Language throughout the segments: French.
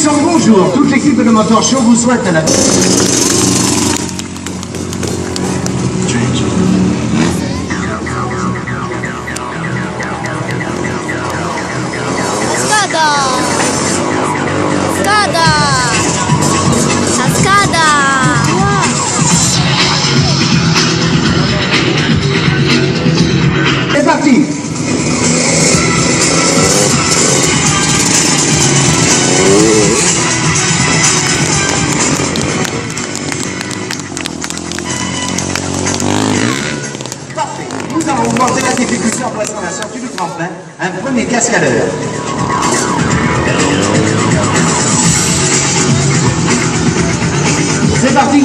Attention, bonjour, toute l'équipe de Motor Show vous souhaite la... C'est parti. Parfait. Nous allons augmenter la difficulté en plaçant la sortie du tremplin. Un premier cascadeur. C'est parti.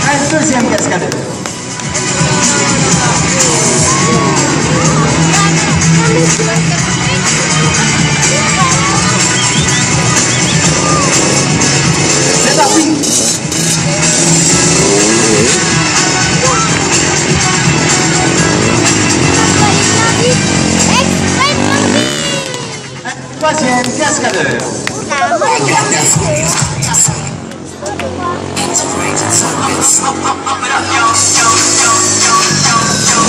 Un deuxième cascadeur. C'est parti. Un troisième cascadeur.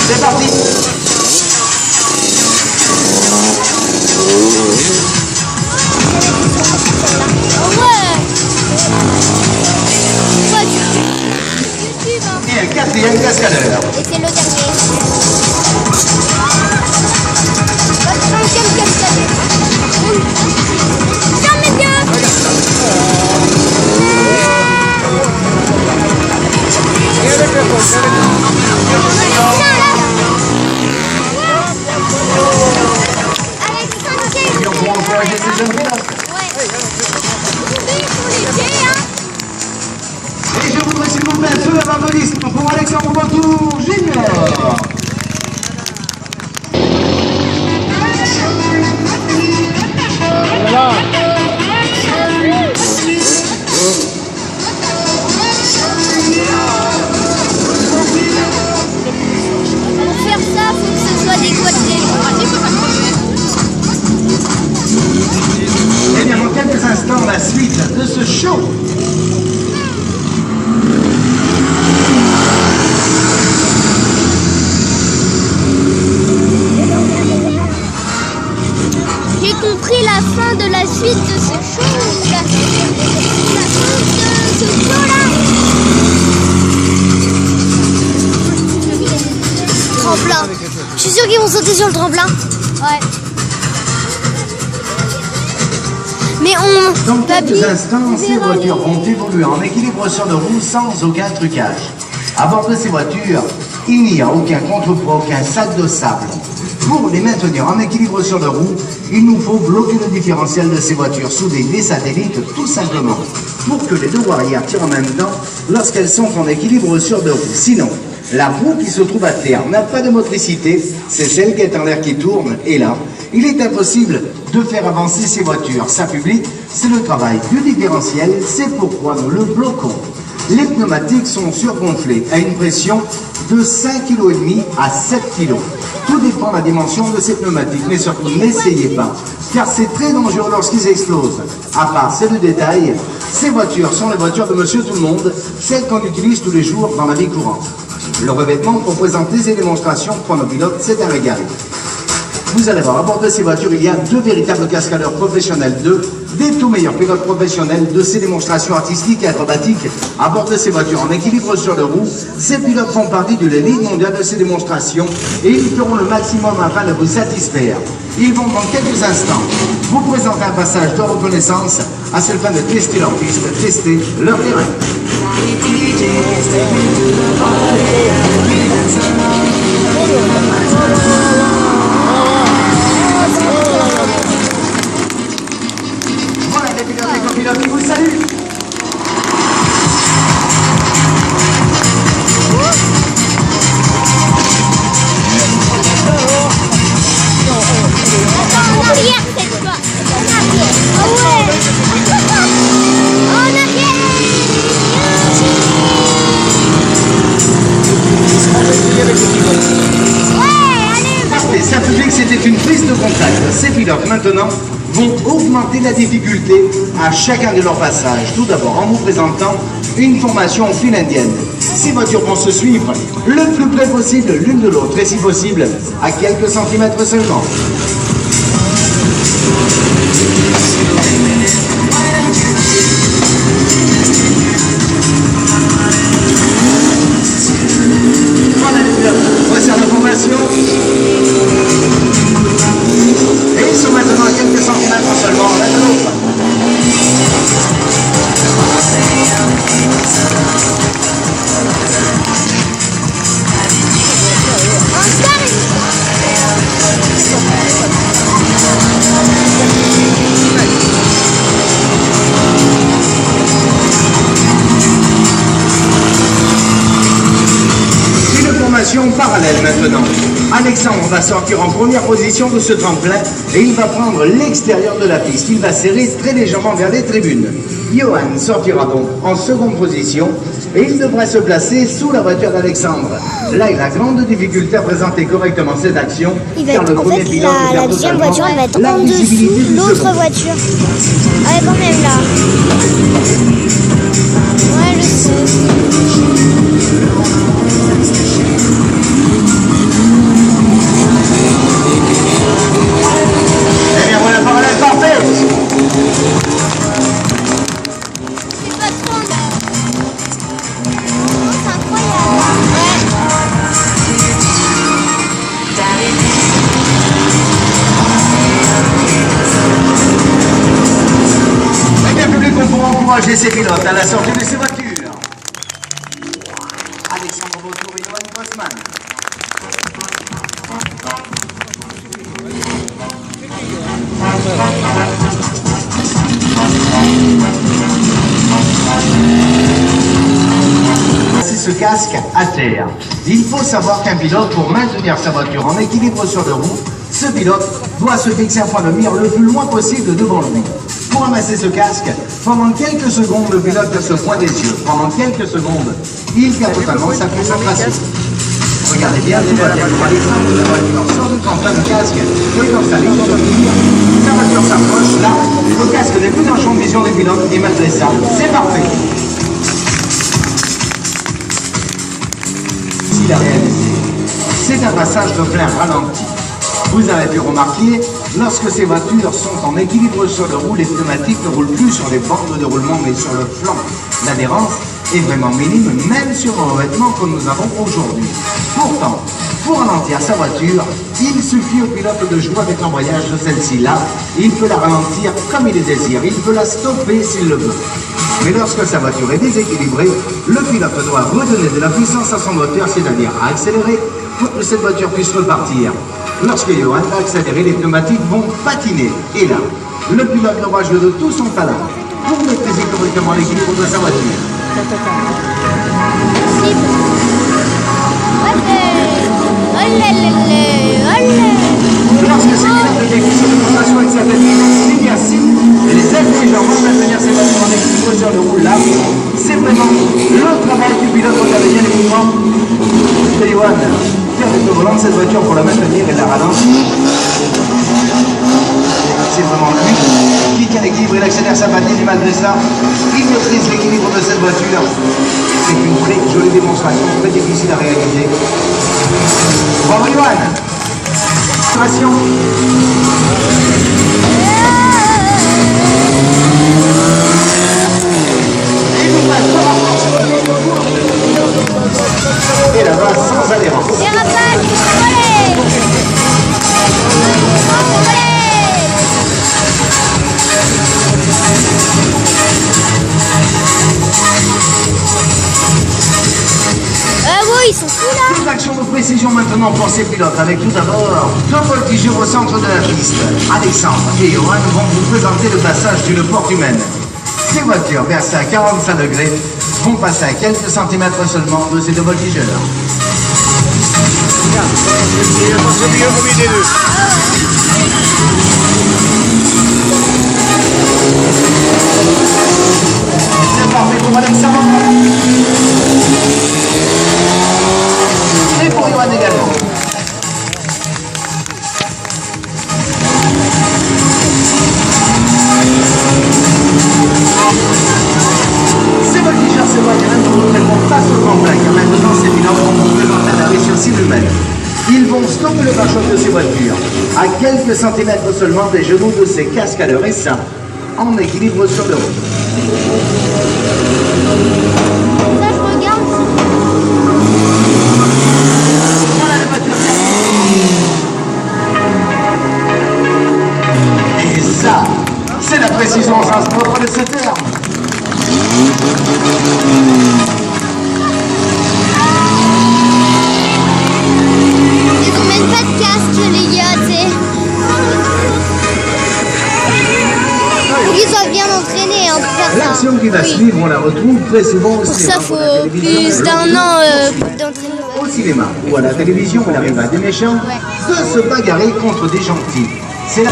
C'est parti. Et un quatrième cascadeur. Et c'est le dernier. Le cinquième cascadeur. Jamais mieux. Et on pourra encourager ces jeunes pilotes. Et je voudrais s'il vous plaît un feu d'applaudissements pour Alexandre Botour Junior. Voilà. Pour faire ça, il faut que ce soit décoté. Et bien, dans quelques instants, la suite de ce show. J'ai compris la fin de la suite de ce show. La fin de ce show-là. Tremplin. Je suis sûre qu'ils vont sauter sur le tremplin. Ouais. Mais on... Dans quelques instants, ces voitures vont évoluer en équilibre sur le roue sans aucun trucage. À bord de ces voitures, il n'y a aucun contrepoids, aucun sac de sable. Pour les maintenir en équilibre sur le roue, il nous faut bloquer le différentiel de ces voitures sous des satellites tout simplement, pour que les deux roues arrière tirent en même temps lorsqu'elles sont en équilibre sur deux roues. Sinon, la roue qui se trouve à terre n'a pas de motricité, c'est celle qui est en l'air qui tourne, et là, il est impossible de faire avancer ces voitures. Ça public, c'est le travail du différentiel, c'est pourquoi nous le bloquons. Les pneumatiques sont surgonflés à une pression de 5,5 kg à 7 kg. Tout dépend de la dimension de ces pneumatiques, mais surtout n'essayez pas, car c'est très dangereux lorsqu'ils explosent. À part, c'est le détail, ces voitures sont les voitures de monsieur tout le monde, celles qu'on utilise tous les jours dans la vie courante. Le revêtement qu'on présente les démonstrations pour nos pilotes, c'est un régal. Vous allez voir, à bord de ces voitures, il y a deux véritables cascadeurs professionnels, des tout meilleurs pilotes professionnels de ces démonstrations artistiques et acrobatiques. À bord de ces voitures en équilibre sur le roue, ces pilotes font partie de l'élite mondiale de ces démonstrations et ils feront le maximum afin de vous satisfaire. Ils vont dans quelques instants vous présenter un passage de reconnaissance à seule fin de tester leur piste, tester leur terrain. Voilà les pilotes et copilotes qui vous saluent. Attends, en arrière cette fois. En arrière. Ah ouais. En arrière. maintenant vont augmenter la difficulté à chacun de leurs passages. Tout d'abord, en vous présentant une formation en file indienne. Ces voitures vont se suivre le plus près possible l'une de l'autre, et si possible, à quelques centimètres seulement. Voilà les pilotes, voici la formation. Et ils sont maintenant à quelques centimètres seulement l'un de l'autre. Parallèle maintenant. Alexandre va sortir en première position de ce tremplin et il va prendre l'extérieur de la piste. Il va serrer très légèrement vers les tribunes. Johan sortira donc en seconde position et il devrait se placer sous la voiture d'Alexandre. Là, il a grande difficulté à présenter correctement cette action. Il va être, en fait, la deuxième voiture elle va être en dessous de l'autre voiture. Ouais, quand même là. Ouais, je sais. Eh bien voilà, parallèle parfait. C'est pas trop là. Oh, c'est incroyable. Eh bien, public, on pourra encourager ces pilotes à la sortie de ces voitures. Alexandre Vautour et Johan Grossman. Placer ce casque à terre. Il faut savoir qu'un pilote, pour maintenir sa voiture en équilibre sur le roue, ce pilote doit se fixer un point de mire le plus loin possible devant lui. Pour ramasser ce casque, pendant quelques secondes, le pilote perd ce point des yeux. Pendant quelques secondes, il perd totalement sa concentration. Regardez bien, tout va bien. Pour Alexandre, la voiture sort du tremplin de casque, et dans sa ligne de mire, sa voiture s'approche, là, le casque n'est plus dans le champ de vision des pilotes, et malgré ça, c'est parfait. S'il a réalisé, c'est un passage de plein ralenti. Vous avez pu remarquer, lorsque ces voitures sont en équilibre sur le roue, les pneumatiques ne roulent plus sur les bornes de roulement, mais sur le flanc. L'adhérence est vraiment minime, même sur un revêtement que nous avons aujourd'hui. Pourtant, pour ralentir sa voiture, il suffit au pilote de jouer avec l'embrayage de celle-ci. Là, il peut la ralentir comme il le désire, il peut la stopper s'il le veut. Mais lorsque sa voiture est déséquilibrée, le pilote doit redonner de la puissance à son moteur, c'est-à-dire accélérer, pour que cette voiture puisse repartir. Lorsque Johan va accélérer, les pneumatiques vont patiner. Et là, le pilote devra jouer de tout son talent pour maîtriser correctement l'équilibre de sa voiture. Lorsque ces pilotes décrivent de démonstration avec certaines lignes à cible et les aides légèrement maintenir ses voitures en équilibre sur le roue là, c'est vraiment le travail du pilote. Regardez bien les mouvements de Johan. Faire avec le volant de cette voiture pour la maintenir et la ralentir. C'est vraiment lui qui tient l'équilibre, il accélère sa patine et malgré ça, il maîtrise l'équilibre de cette voiture. C'est une très jolie démonstration, très difficile à réaliser. Bravo Johan. Attention. Et là-bas, sans adhérence. Dérapage, contrôlé. Contrôlé. Oui, ils sont fous là. Deux actions de précision maintenant pour ces pilotes, avec tout d'abord deux voltigeurs au centre de la piste. Alexandre et Johan vont vous présenter le passage d'une porte humaine. Ces voitures versées à 45 degrés vont passer à quelques centimètres seulement de ces deux voltigeurs. C'est parfait pour Alexandre. Et pour Johan également. passe au grand plein, car maintenant ces pilotes vont vous présenter un arrêt sur 6 mètres. Ils vont stopper le pare-choc de ces voitures à quelques centimètres seulement des genoux de ces cascadeurs et ça, en équilibre sur le route. Ça, je regarde. Voilà les voitures. Et ça, c'est la précision au sens propre de ce terme. Ils ont même pas de casque, les gars, tu sais. Ils doivent bien entraîner hein, pour faire ça. L'action qui va suivre, on la retrouve très souvent au Pour cinéma. ça, faut plus d'un an d'entraînement. Au cinéma ou à la télévision, il arrive à des méchants de se bagarrer contre des gentils. C'est la...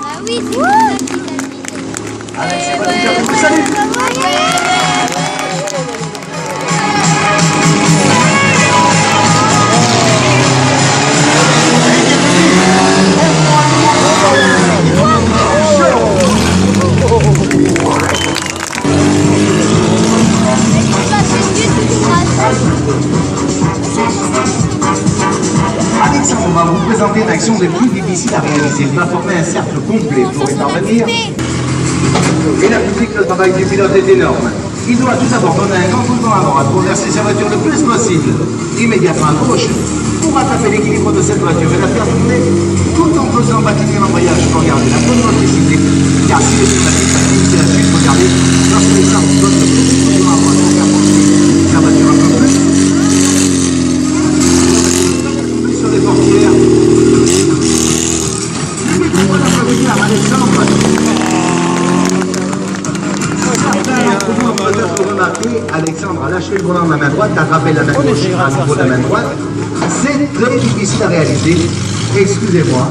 Ah oui, Avec ses voitures qui vous saluent. Alexandre va vous présenter une action des plus difficiles à réaliser. Il va former un cercle complet pour y parvenir. Et la musique, le travail du pilote est énorme. Il doit tout d'abord donner un grand coup de vent à droite pour verser sa voiture le plus possible. Immédiatement à gauche pour attraper l'équilibre de cette voiture et la faire tourner tout en faisant bâtir l'embrayage pour garder la bonne motricité. Car si les pneumatiques c'est la suite, regardez, lorsque les arbres donnent le plus coup de vent à droite pour faire poursuivre la voiture un peu plus. Sur les portières. On va revenir à Alexandre. Peut-être remarquer, Alexandre a lâché le volant de la main droite, a attrapé la main gauche à nouveau de la main droite. C'est très difficile à réaliser. Excusez-moi.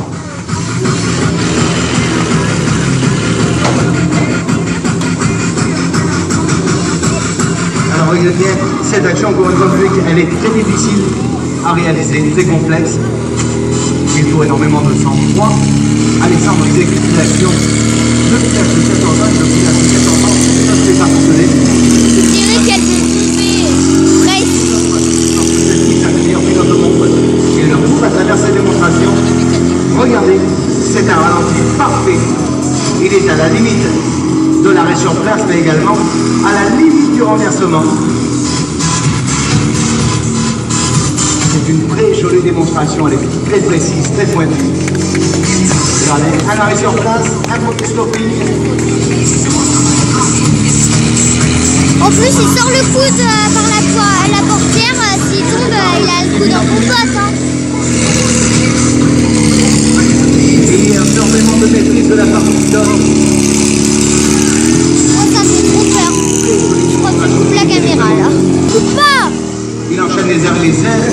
Alors regardez bien, cette action, encore une fois, elle est très difficile à réaliser, très complexe. Il faut énormément de sang-froid. Alexandre exécute l'action depuis l'âge de 14 ans, depuis l'âge de 14 ans, ça fait partie. Je dirais qu'elle peut tomber presque. C'est un des meilleurs pilotes au monde. Il le prouve à travers ses démonstrations. Regardez, c'est un ralenti parfait. Il est à la limite de l'arrêt sur place, mais également à la limite du renversement. C'est une très jolie démonstration, elle est très précise, très pointue. Regardez, un arrêt sur place, un premier stopping. En plus, il sort le coude par la portière. S'il tombe, il a le coude en compote. Hein. Et énormément de maîtrise de la part du pilote. Oh, ça fait trop peur. Je crois que je coupe la caméra là. Coupe pas. Il enchaîne les uns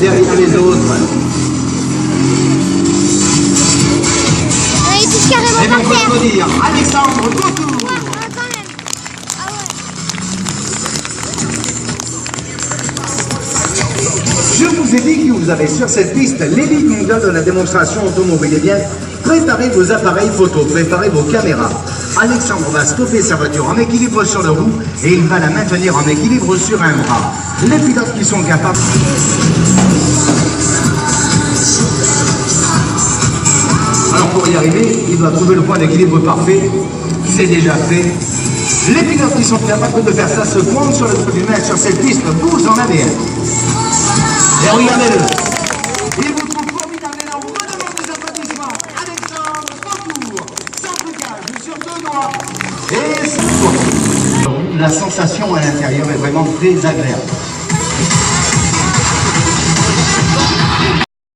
derrière les autres. Il touche carrément Et par on peut terre. applaudir Alexandre Couture. Quand même. Ah ouais. Je vous ai dit que vous avez sur cette piste l'élite mondiale de la démonstration automobile. Eh bien, préparez vos appareils photo, préparez vos caméras. Alexandre va stopper sa voiture en équilibre sur le roue et il va la maintenir en équilibre sur un bras. Les pilotes qui sont capables... Alors pour y arriver, il doit trouver le point d'équilibre parfait. C'est déjà fait. Les pilotes qui sont capables de faire ça se pointent sur le bout du nez sur cette piste. Vous en avez un. Et regardez-le. Il vous trouve formidable et là, on redemande des applaudissements. Alexandre Couture, sans blocage, sur deux doigts. Et c'est... La sensation à l'intérieur est vraiment très agréable.